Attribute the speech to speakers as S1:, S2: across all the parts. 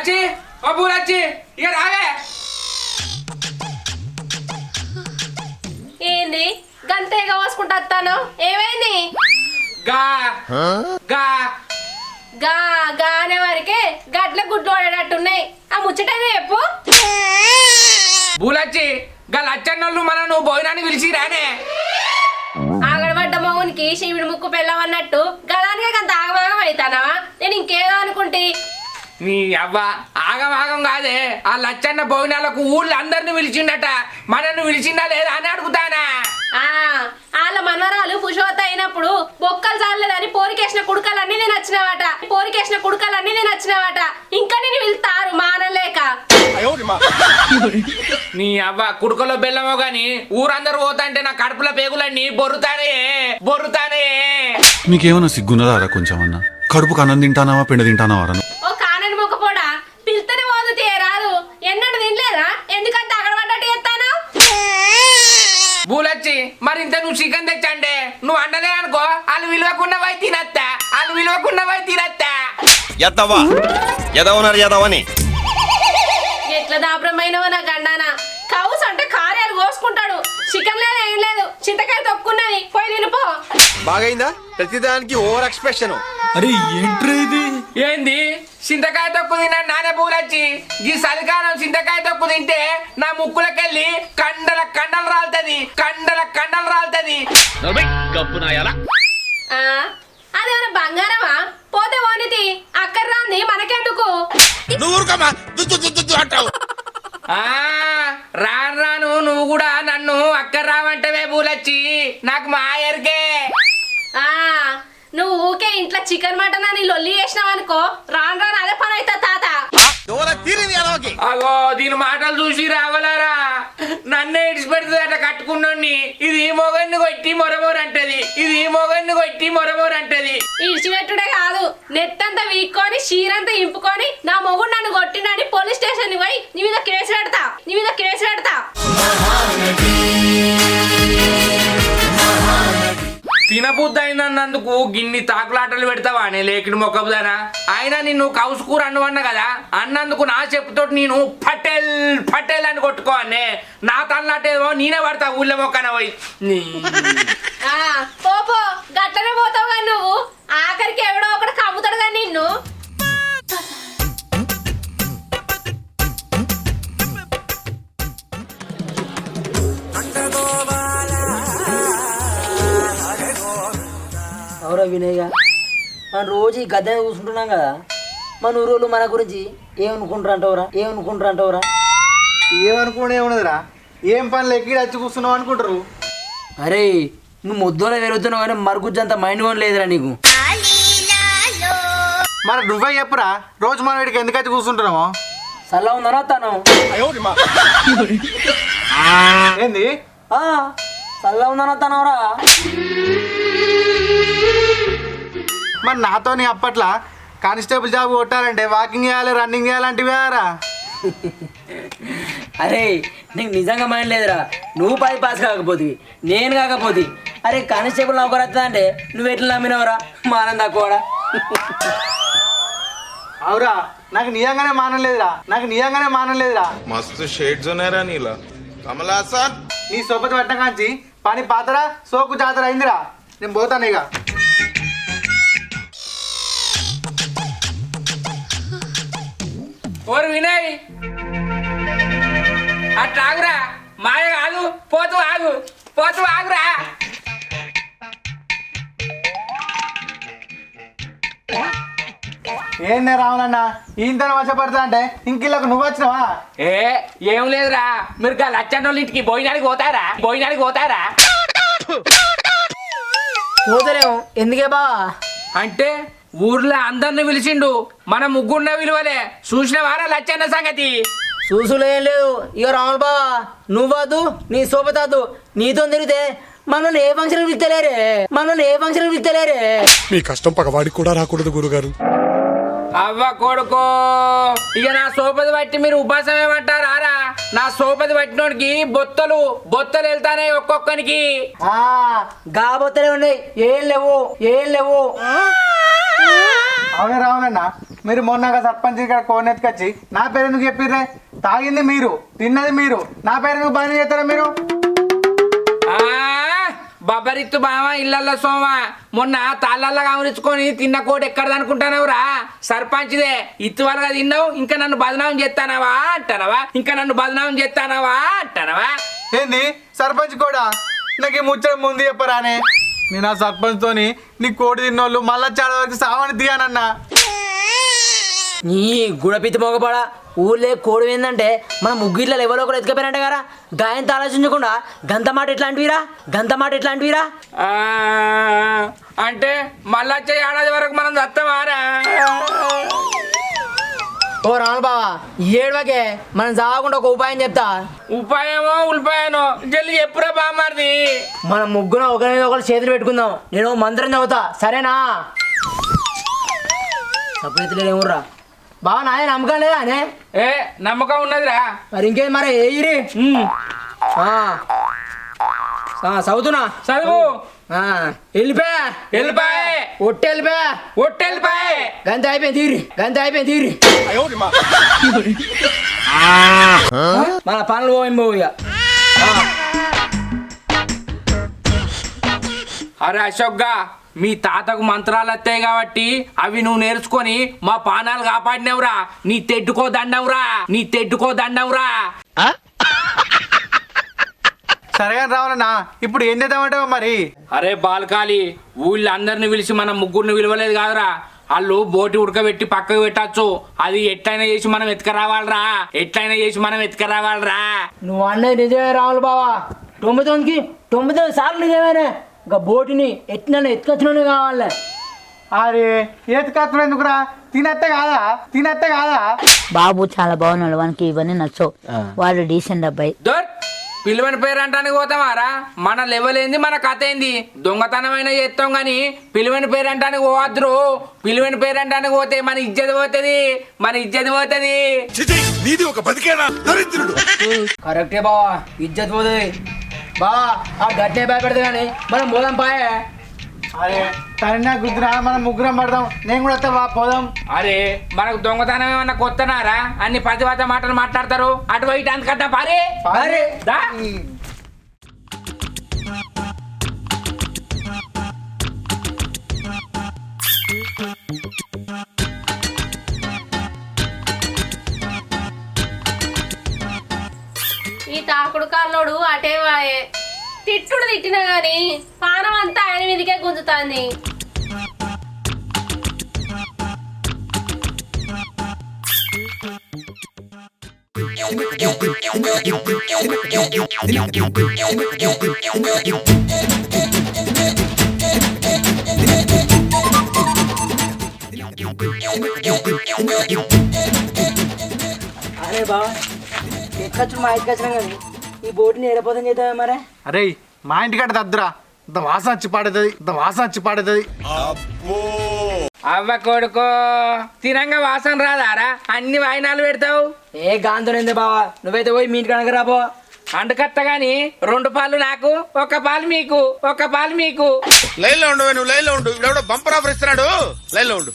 S1: లచ్చి అబ్బు లచ్చి ఇక రావే.
S2: ఏంది గంతేగా పోసుకుంటా వస్తాను? ఏమైంది?
S1: గా గా
S2: గా గా అనే వరకే గడ్ల గుడ్లు పడేటట్టున్నాయి. ఆ ముచ్చటైతే చెప్పు.
S1: బూలచ్చి గా లచ్చన్నోళ్ళు మన నువ్వు భోజనానికి పిలిచి రానే.
S2: ఆగడబడ్డ మౌనికి శివుడి ముక్కు పెళ్ళమన్నట్టు గదానికే గంత ఆగమాగం అవుతానవా? నేను ఇంకేదో అనుకుంటే.
S1: నీ అవ్వ ఆగం ఆగం కాదే, ఆ లచ్చన్న భోజనాలకు ఊళ్ళో అందరిని పిలిచిండట, మనను పిలిచిందా లేదా అని అడుగుతానా.
S2: వాళ్ళ మనవరాలు పుషోత అయినప్పుడు బొక్కలు చాలేదని పోరికేసిన కుడుకలన్నీ నేను వచ్చినవాట. ఇంకా నేను వెళ్తారు మానలేక.
S1: నీ అవ్వ కుడుకలో బెల్లమో గాని ఊరందరూ పోతాంటే నా కడుపుల పేగులన్నీ బొర్రుతానే.
S3: మీకేమన్నా సిగ్గున్నదారా కొంచెం అన్న? కడుపుకు అన్నం తింటానావా పిండి తింటానావా?
S2: ఓ కానని మొక్కపోడా పిల్తనే పోదు రాదు. ఎన్నడు తినలేదా? ఎందుకంత అగడబడ్డట్టు చెప్తాను.
S1: బూలచ్చి మరి ఇంత నువ్వు చికెన్ తెచ్చండే నువ్వు అండలే అనుకో, వాళ్ళు విలువకున్నవై తినత్తా.
S4: ఎదవని
S2: ఎట్లా దాపరమైనవో నా గండానా. కౌస్ అంటే కార్యాలు కోసుకుంటాడు. చికెన్ లేదు ఏం లేదు, చింతకాయ తొక్కున్నది, పోయి తినిపో.
S4: బాగైందా? ప్రతిదానికి ఓవర్ ఎక్స్ప్రెషన్.
S3: అరే ఏంట్రా ఇది?
S1: ఏంది చింతకాయ తొక్కు తిన్నా నానే బూలచ్చి? ఈ చలికాలం చింతకాయ తొక్కు తింటే నా ముక్కులకెళ్ళి కండల కండలు రాలుతుంది.
S2: అదేమన్నా బంగారమా? పోతే ఓనితి అక్కడ రాంది మనకెందుకు?
S1: రాను నువ్వు కూడా నన్ను అక్కడ రావంటవే బూలచ్చి, నాకు మా ఆయర్కే.
S2: నువ్వు ఊకే ఇంట్లో చికెన్ మటన్ అని లొల్లి చేసినావు అనుకో, రాను అదే పని అవుతా తాత.
S1: అగో దీని మాటలు చూసి రావాలరా, నన్నే ఇడిచి పెడుతుందట కట్టుకున్నోడిని. ఇది మొగన్ని కొట్టి మొరమోరంటది.
S2: ఇడిచిపెట్టుడే కాదు, నెత్తంతా వీక్కొని షీరంతా ఇంపుకొని నా మొగుడు నన్ను కొట్టినని పోలీస్ స్టేషన్ పోయి నీ మీద కేసు పెడతా.
S1: తినబుద్ధి అయినందుకు గిన్ని తాకులాటలు పెడతావా అనే లేకిడి మొక్కబుదానా? అయినా నిన్ను కౌసు కూర అన్నవన్నా కదా, అన్నందుకు నా చెప్పుతోటి నేను పటేల్ అని కొట్టుకోవన్నే. నా తలనాటేమో నేనే పడతా ఊళ్ళో మొక్కన పోయి.
S2: పోపో గట్లనే పోతావు కానీ నువ్వు ఆఖరికి ఎవడో ఒకటి కమ్ముతాడు కానీ నిన్ను.
S5: అవురా వినయ్య, మనం రోజు ఈ గద్దె కూర్చుంటున్నాం కదా, మన ఊరోళ్ళు మన గురించి ఏమనుకుంటారు అంటావురా?
S6: ఏమనుకునేమున్నదిరా? ఏం పనులు ఎక్కి వచ్చి కూర్చున్నావు అనుకుంటారు.
S5: అరే నువ్వు ముద్దోలో పెరుగుతున్నావు కానీ మరుగుజ్జంత మైండ్ కూడా లేదురా నీకు.
S6: మరి నువ్వే చెప్పురా, రోజు మనం వీడికి ఎందుకు వచ్చి కూర్చుంటున్నామో?
S5: సల్లా ఉందనో తను
S6: ఏంది
S5: సల్లా ఉందనో తనవరా?
S6: మరి నాతో నీ అప్పట్లో కానిస్టేబుల్ జాబ్ కొట్టాలంటే వాకింగ్ చేయాలి, రన్నింగ్ చేయాలంటివి రా.
S5: అరే నీకు నిజంగా మైండ్ లేదురా. నువ్వు 10 పాస్ కాకపోతే నేను కాకపోతే అరే కానిస్టేబుల్ నౌకరు వస్తుందా అంటే నువ్వు ఎట్లా నమ్మినవరా? మానం తక్కువడా?
S6: అవురా, నాకు నిజంగానే మానం లేదురా.
S7: మస్తు షేడ్స్ ఉన్నాయరా నీలా. కమలాసన్
S6: నీ సోపతి పట్టం కాంచి పని పాతరా సోకు జాతర అయిందిరా. నేను పోతాను ఇక.
S1: ఓరు వినయ్, అట్లా ఆగురా, మాయ కాదు, పోతూ ఆగురా.
S6: ఏందే రావునన్నా ఈంతను వశపడతా అంటే ఇంకిళ్ళకు నువ్వు వచ్చినావా?
S1: ఏం లేదురా, మీరు లచ్చన్నోళ్ళ ఇంటికి భోజనానికి పోతారా?
S5: పోతలేము. ఎందుకే బా
S1: అంటే ఊర్లో అందరిని పిలిచిండు, మన ముగ్గురున్న విలువలే. చూసిన వారా లచ్చన్న సంగతి?
S5: చూసులు ఏం లేదు. ఇక రాములు బావా నువ్వద్దు, నీ సోపతాదు, నీతో తిరిగితే మనల్ని ఏ ఫంక్షన్ పిలుస్తలేరే.
S8: మీ కష్టం పగవాడికి కూడా రాకూడదు గురుగారు.
S1: అవ్వ కొడుకో, ఇక నా సోపది బట్టి మీరు ఉపాసం ఏమంటారా? నా సోపది పట్టినోడికి బొత్తలు వెళ్తానే ఒక్కొక్కనికి.
S5: గా బొత్తలే ఉన్నాయి, ఏం లేవు.
S6: అవునే రావునన్నా, మీరు మొన్నగా సర్పంచ్ ఇక్కడ కోనెత్తుకొచ్చి నా పేరు ఎందుకు చెప్పిర్రే? తాగింది మీరు, తిన్నది మీరు, నా పేరు ఎందుకు బాగా చేస్తారా మీరు?
S1: బబ్బరిత్తు బావ ఇళ్ళల్లో సోమ మొన్న తాళ్ళల్లో గమనించుకొని తిన్న కోటి ఎక్కడదనుకుంటానవురా? సర్పంచ్దే. ఇత్తువలుగా తిన్నావు, ఇంకా నన్ను బదనామం చేస్తానవా అంటానవా? ఇంకా నన్ను బదనామం చేస్తానవా అంటానవా?
S6: ఏంది సర్పంచ్ కూడా? నాకు ఈ ముచ్చట ముందు చెప్పరానే. నేను ఆ సర్పంచ్ తోని నీ కోడి తిన్నోళ్ళు మళ్ళా చాలా వరకు సామాన్ దిగానన్నా.
S5: నీ గుడపిత్తి మొగపడా ఊళ్ళే కోడి ఏందంటే మన ముగ్గురిలో ఎవరో ఒకరు ఎత్తుకపోయినట్టే కదా. గాయంతో ఆలోచించకుండా గంత మాట ఎట్లాంటివిరా
S1: అంటే మళ్ళా వచ్చే ఏడాది వరకు మనం దత్తమారా?
S5: ఓ రాను బావా ఏడవకే, మనం చావకుండా ఒక ఉపాయం చెప్తా.
S1: ఉపాయమో ఉల్పాయనో జల్లి చెప్పురా బామ్మారిది.
S5: మనం ముగ్గురం ఒకరి మీద ఒకరు చేతులు పెట్టుకుందాం. నేను మంత్రం చదువుతా, సరేనా? సపరేతులు ఏముర్రా బావా, నాయ నమ్మకం లేదా అనే?
S1: ఏ నమ్మకం ఉన్నదిరా.
S5: మరి ఇంకేం మరి ఏయిరి చదువుతున్నా.
S1: చదువు.
S5: వెళ్ళిపోయా
S1: ఒట్టెళ్ళిపోయే
S5: గంత అయిపోయింది తీరి మన పనులు పోయి
S1: అరే అశోక్గా, మీ తాతకు మంత్రాలు వస్తాయి కాబట్టి అవి నువ్వు నేర్చుకొని మా పానాలు కాపాడినవురా. నీ తెడ్డుకో దండవురా.
S6: సరేగా రావాలన్నా, ఇప్పుడు ఏం చేద్దామంటావు మరి?
S1: అరే బాల్కాలి, ఊళ్ళో అందరిని పిలిచి మనం ముగ్గురిని విలువలేదు కాదురా. వాళ్ళు బోటి ఉడకబెట్టి పక్కకు పెట్టచ్చు. అది ఎట్లయినా చేసి మనం ఎత్తుకరావాలరా.
S5: నువ్వు అన్నది నిజమే రావులు బావా. 99 సార్లు నిజమేనే. ఇంకా బోటిని ఎత్తుకొచ్చినోనే కావాలి.
S6: అరే ఏతుకత్తులు ఎందుకురా? తినత్తే కాదా?
S9: బాబు చాలా బాగున్నాడు, వానికి ఇవన్నీ నచ్చవు. వాడు డీసెంట్ అబ్బాయి.
S1: పిలువని పేరు అంటానికి పోతామారా? మన లెవెల్ ఏంది, మన కథ ఏంది? దొంగతనమైనా చేస్తాం గాని పిలువని పేరు అంటానికి పోవద్దురు. పిలువని పేరు అంటానికి పోతే మన ఇజ్జత పోతుంది.
S8: నీది ఒక బతికేనా దరిద్రుడు.
S5: కరెక్టే బావా, ఇజ్జత్ పోతుంది బావా. ఆ గట్టే భయపెడతా కానీ మనం పోదాం పాయే.
S6: అరే తన గుద్దురా, మనం ముగ్గురం పడదాం. నేను కూడా వస్తా, పోదాం.
S1: అరే మనకు దొంగతనం ఏమన్నా కొత్తనారా? అన్ని పతివాత మాటలు మాట్లాడతారు. అటు ఇటు అంతకట్టా పారే దా.
S2: ఈ తాకుడు కాళ్ళోడు అటే వాయే. తిట్టుడు తిట్టినా గాని పానం అంతా ఆయన మీదకే గుంజుతాంది.
S5: అరే బావా, ఎక్కచ్చు మా ఎక్కచ్చినా కానీ ఈ బోటుని ఏడపోతం చేద్దామే మరే.
S6: అరే మా ఇంటికాడ దద్దురా, ఇంత వాసన వచ్చి పాడుతుంది.
S1: అవ్వ కొడుకో, తినంగా వాసన రాదారా? అన్ని వాయినాలు పెడతావు.
S5: ఏ గాంధీ బావా, నువ్వైతే పోయి మీ ఇంటికి రాపో.
S1: అండుకత్త గాని 2 పాలు నాకు, 1 పాలు మీకు.
S7: లైన్లో ఉండు, నువ్వు లైన్లో ఉండు. ఇప్పుడు బంపర్ ఆఫర్ ఇస్తున్నాడు, లైన్లో ఉండు.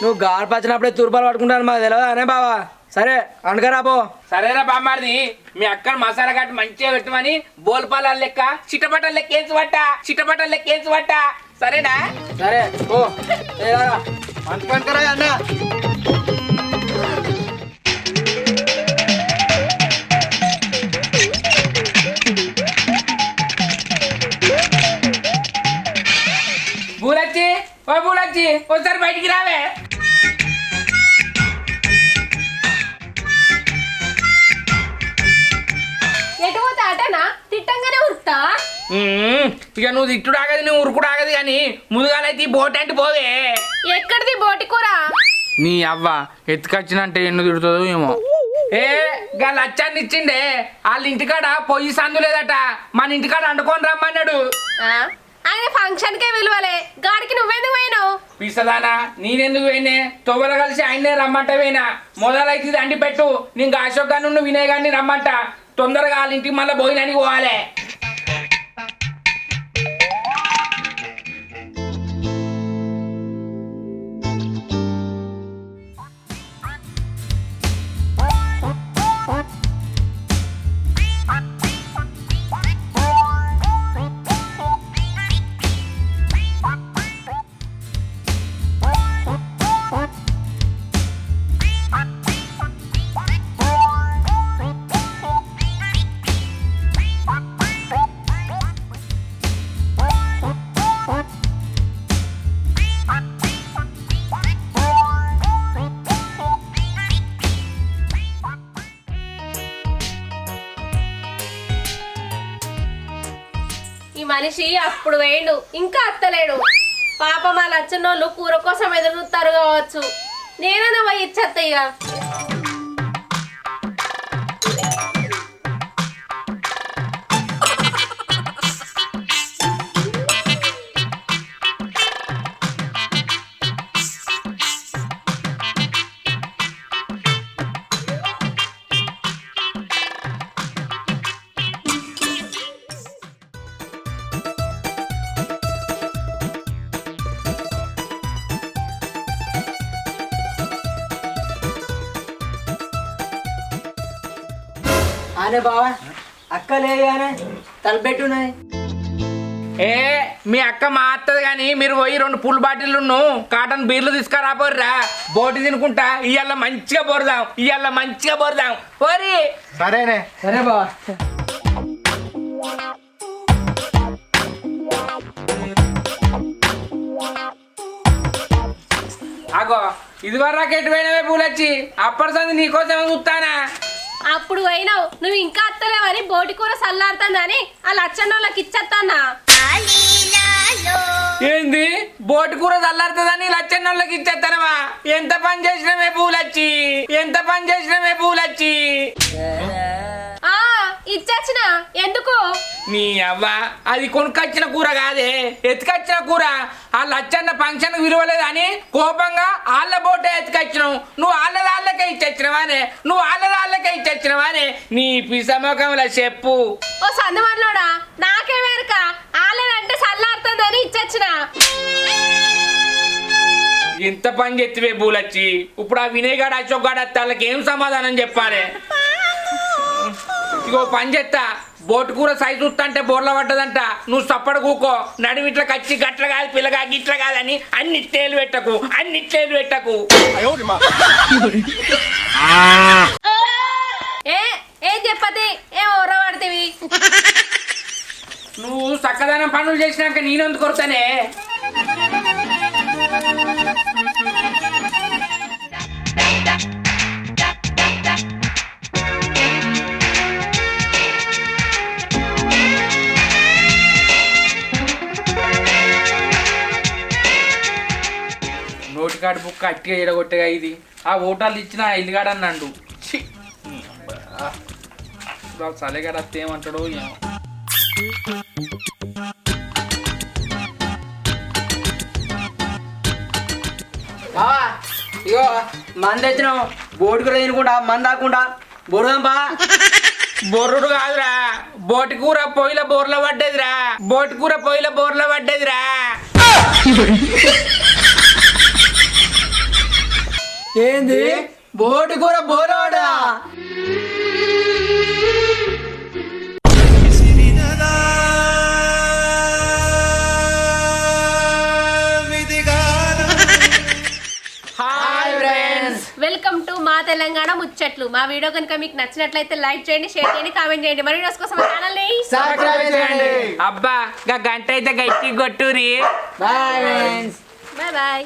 S5: నువ్వు గాలి పచ్చినప్పుడే తూర్పాలు పట్టుకుంటాను మాకు తెలియదు అనే బావా. సరే అండుకరాపో.
S1: సరేనా బామ్మారిది, మీ అక్కడ మసాలా కట్టి మంచిగా పెట్టమని బోల్పాల లెక్క చిట్టపట్టల లెక్కేసి పట్ట. సరేనా?
S5: సరే ఓ
S6: అనుకుంటారా అన్న?
S1: బూలచ్చి ఒకసారి బయటికి రావే.
S2: ఎటు పోతే అటనా? తిట్టంగానే ఉరుకుతా.
S1: ఇక నువ్వు తిట్టుడు ఆగదు, నువ్వు ఉరుకుడు ఆగదు కానీ ముందుగాలైతే ఈ బోట్ అంటే పోవే.
S2: ఎక్కడిది బోటి కూర?
S1: నీ అవ్వ ఎత్తుకొచ్చినంటే ఎన్ను తిడుతుందో ఏమో. గా లచ్చాన్ని ఇచ్చిండే, వాళ్ళ ఇంటికాడ పొయ్యి సందు లేదట, మన ఇంటికాడ అండుకొని రమ్మన్నాడు.
S2: ఆయన ఫంక్షన్ కే విలువలే, గాడికి నువ్వెందుకు పోయినావు?
S1: పిసదానా, నేనెందుకు పోయినే? తొవ్వలు కలిసి ఆయనే రమ్మంట పోయినా. మొదలైతే అండి పెట్టు, నీకు అశోక్ గారు నువ్వు వినయ్ గారిని రమ్మంట. తొందరగా వాళ్ళ ఇంటికి మళ్ళీ భోజనానికి పోవాలి.
S2: మనిషి అప్పుడు వేయండు ఇంకా అత్తలేడు. పాపం మా లచ్చనోళ్ళు కూర కోసం ఎదురు చూస్తారు కావచ్చు. నేనన్నా పోయి ఇచ్చేత్త ఇక.
S5: అనే బావా అక్క లేదు కానీ తలపెట్టున్నది.
S1: ఏ మీ అక్క మా అత్తది కానీ మీరు పోయి 2 పుల్ బాటిల్లు కాటన్ బీర్లు తీసుకురాపోర్రా. బోటి తినుకుంటా ఇవాళ మంచిగా బోర్దాం పోరి.
S6: సరేనే.
S5: సరే బావా.
S1: అగో ఇది వరకు ఎటు పోయినవే పూలొచ్చి అప్పటి సంది నీకోసం చూస్తానా.
S2: అప్పుడు పోయినావు నువ్వు ఇంకా అత్తలేవని బోటి కూర సల్లారుతుందని ఆ లచ్చన్నోళ్ళకి ఇచ్చేస్తానా.
S1: ఏంది బోటి కూర చల్లారుతుందని లచ్చన్నోళ్ళకి ఇచ్చేస్తానవా? ఎంత పని చేసినవే పూలొచ్చి.
S2: ఆ ఇచ్చేసిన ఎందుకు?
S1: నీ అవ్వ అది కొనుకొచ్చిన కూర కాదే, ఎత్తుకొచ్చిన కూర. ఆ లచ్చన్న ఫంక్షన్ విలువలేదని కోపంగా ఆళ్ళ బోటే ఎత్తుకొచ్చినావు. నువ్వు ఆళ్ళకే ఇచ్చేచ్చినవానే నీ పిసముఖంలో చెప్పు.
S2: ఓ సందమార్లోడా నాకే వేరుక ఆలేదంటే సల్లారుతుందని ఇచ్చొచ్చిన.
S1: ఎంత పని చెప్తివే పూలొచ్చి. ఇప్పుడు ఆ వినయ్ గాడు అశోక్ గాడు వస్తే వాళ్ళకి ఏం సమాధానం చెప్పాలి? ఇగో పని చేస్తా, బోటు కూర సైజు చూస్తా బోర్ల పడ్డదంట. నువ్వు సప్పడు కూకో. నడిమిట్ల కచ్చి గట్ల కాదు పిల్లగా గిట్ల కాదని అన్నిట్లేలు పెట్టకు.
S2: ఏం చెప్పది ఏం ఓర పడితేవి.
S1: నువ్వు చక్కదనం పనులు చేసినాక నేనెందుకు కొడతానే? నోటికాడు బుక్ అట్టిగా ఎడగొట్టేగా ఇది. ఆ ఓటాలు ఇచ్చిన ఇల్లుగాడు అన్నాడు. చలిగాడు వస్తే ఏమంటాడు ఏమో.
S5: బావా ఇగో మంది తెచ్చినావు. బోటు కూర తినుకుంటా మంది ఆకుండా బొరుదాం బా.
S1: బొర్రుడు కాదురా, బోటి కూర పొయ్యిల బోర్ల పడ్డదిరా.
S5: ఏంది బోటు కూర బోరవాడా?
S2: వెల్కమ్ టు మా తెలంగాణ ముచ్చట్లు. మా వీడియో కనుక మీకు నచ్చినట్లయితే లైక్ చేయండి, షేర్ చేయండి, కామెంట్ చేయండి. మరి వీడియోస్ కోసం ఛానల్ ని
S5: సబ్స్క్రైబ్ చేయండి.
S1: అబ్బా గంట అయితే గట్టి కొట్టురి.
S5: Bye friends.
S2: Bye bye.